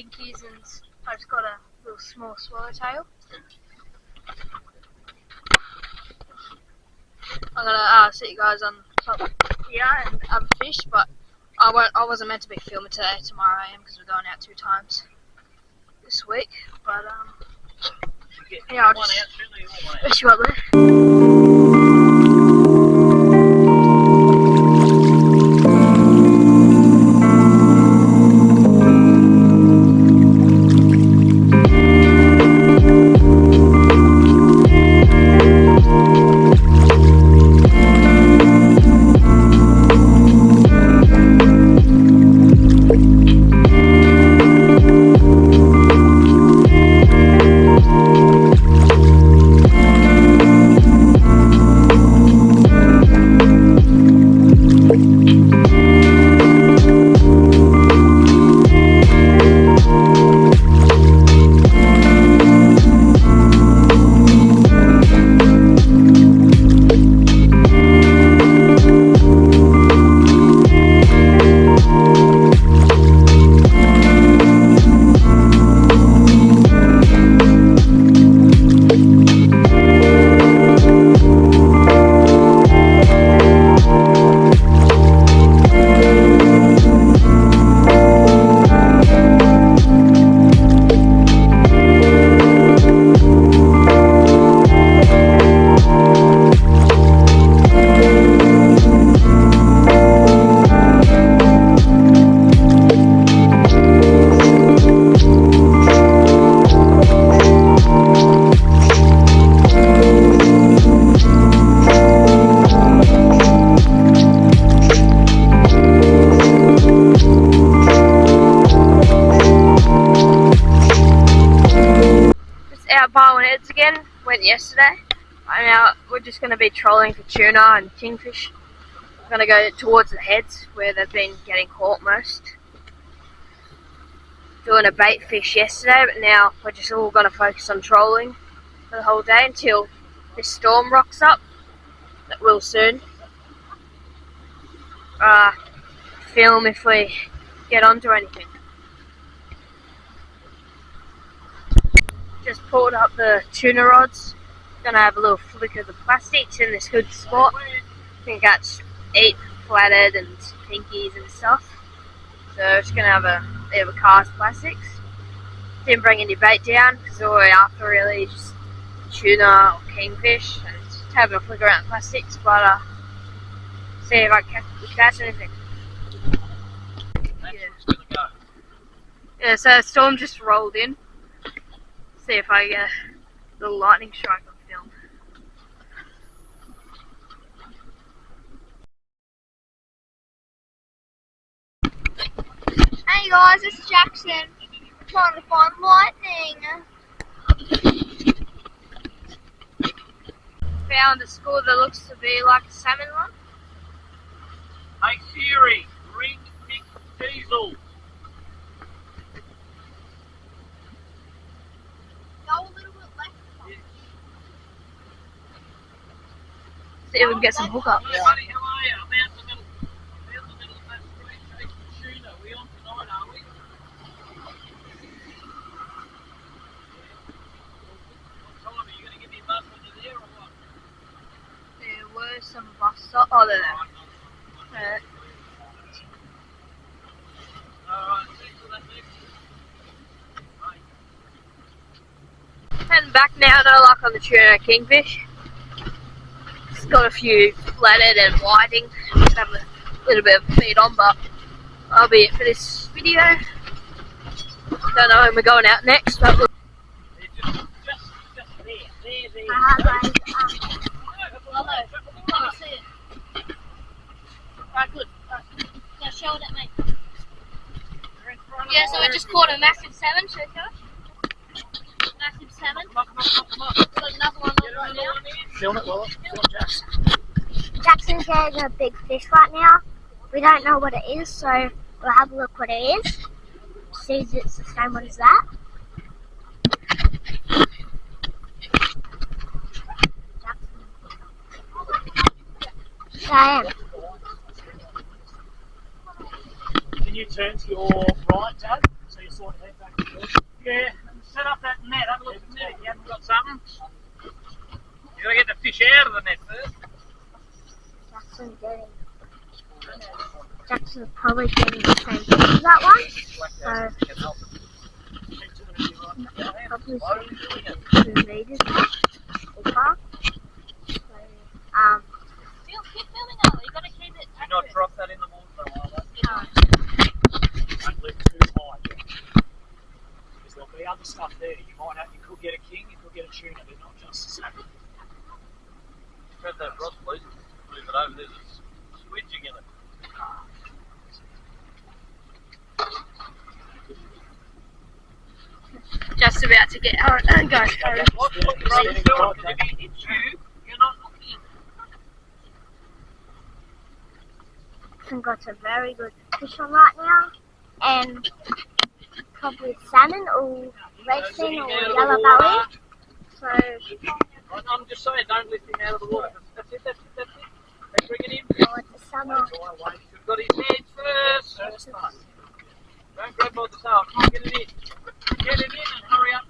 pinkies, and I just got a little small swallowtail. I'm gonna see you guys on top here and other fish, but I wasn't meant to be filming today. Tomorrow I am, because we're going out 2 times this week. But yeah, I'll just fish you up there. Barwon Heads again, went yesterday. Now we're just going to be trolling for tuna and kingfish. We're going to go towards the heads where they've been getting caught most. Doing a bait fish yesterday, but now we're just all going to focus on trolling for the whole day until this storm rocks up. That will soon. Film if we get onto anything. Just pulled up the tuna rods. Gonna have a little flick of the plastics in this good spot. I think that's 8 flathead and pinkies and stuff. So just gonna have a bit of a cast plastics. Didn't bring any bait down because all we're after really is just tuna or kingfish and just having a flick around the plastics. But see if I can catch anything. Yeah, so the storm just rolled in. See if I get a little lightning strike on film. Hey guys, it's Jackson. We're trying to find lightning. Found a school that looks to be like a salmon one. Hey Siri, ring Nick Diesel. See if we can get some hookups. Hey buddy, how are you? I'm out in the middle of that street chasing tuna. We on tonight, are we? What time are you going to give me a buzz when you're there or what? There were some bus stops. Oh, they're there. Alright, see you later. Heading back now, no luck on the tuna kingfish. Got a few flathead and whiting. Just have a little bit of feed on, but that'll be it for this video. Don't know when we're going out next, but we'll Just there. Hi guys. hello. Let me see it. Right, good. Right. Now show it at me. Yeah, so I just caught a massive salmon. Show it to us. Massive salmon. Got another one on right now. Film it, Willa. Film it, Jackson. Jackson's getting a big fish right now. We don't know what it is, so we'll have a look what it is. See if it's the same one as that. I am. Can you turn to your right, Dad? So you sort of head back Yeah, set up that net. Have a look at the net. You haven't got something. You gotta get the fish out of the net first. Jackson's probably getting the same thing as that one. So probably 2 meters or far. So Keep filming though. You gotta keep it. Do not drop that in the water for a while. Don't lift too high. Because there'll be other stuff there. You could get a king, you could get a tuna, but not just a salmon. Grab that rod, please. Move it over. There's a squidging in it. Just about to get out and go. What the brother's doing, because if he hits you, you're not looking. Jackson got a very good fish on right now, and probably salmon or red fin or yellow belly. So I'm just saying, don't lift him out of the water. That's it. They bring it in. I want the salmon. You've got his head first. Don't grab by the tail. Come on, get it in. Get it in and hurry up.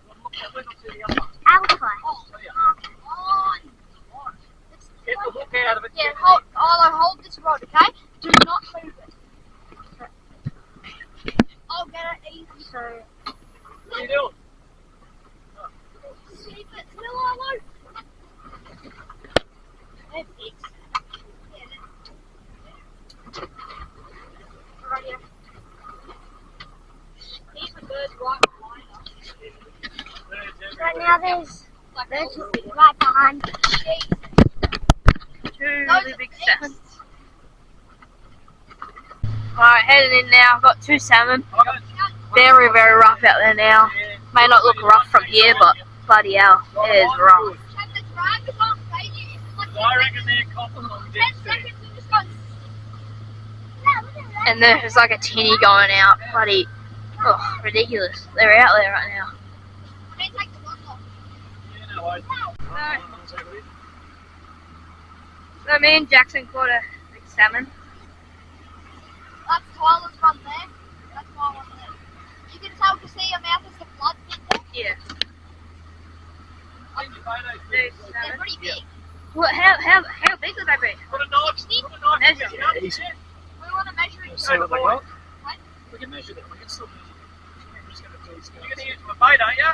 We'll see the other one. Alpha. Get the hook out of it. Yeah, hold this rod, okay? Do not move it. I'll get it easy. So What are you doing? Keep it still on low. They're big. Right here. Keep the birds right behind us. right now there's birds right behind. Two really big salmon. Alright, heading in now. I've got 2 salmon. Very, very rough out there now. May not look rough from here, but bloody hell, it is rough. I reckon they're copping on dead sea. And there's like a tinny going out. Bloody, oh, ridiculous. They're out there right now. Yeah, no worries. So me and Jackson caught a big salmon. That's Tyler's one there. That's my one there. You can tell to see your mouth is the blood in there. Yeah. They're pretty big. What? How big would they be? Put a knife. Measure. We want to measure it. See what they got? We can measure them. We can still measure them. I'm just going to do this. You're going to use my bait, aren't you?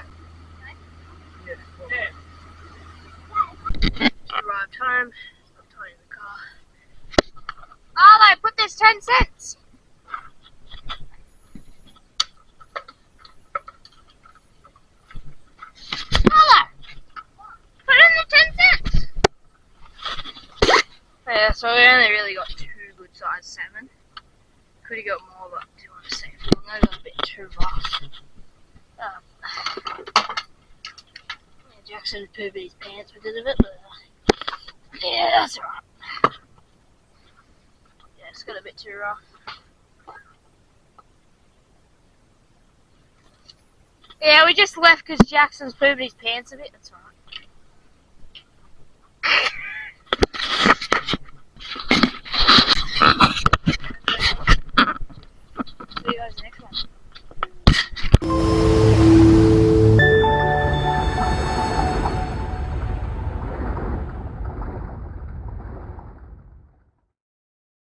Yeah. Arrived home. I'm tying the car. Oh, they put this 10 cents. Hello. Put in the 10 cents. Yeah, so we only really got 2 good sized salmon. Could have got more, but I do want to save them. They got a bit too rough. Yeah, Jackson pooped his pants because of it, but yeah, that's alright. Yeah, it's got a bit too rough. Yeah, we just left because Jackson's pooped his pants a bit. That's alright.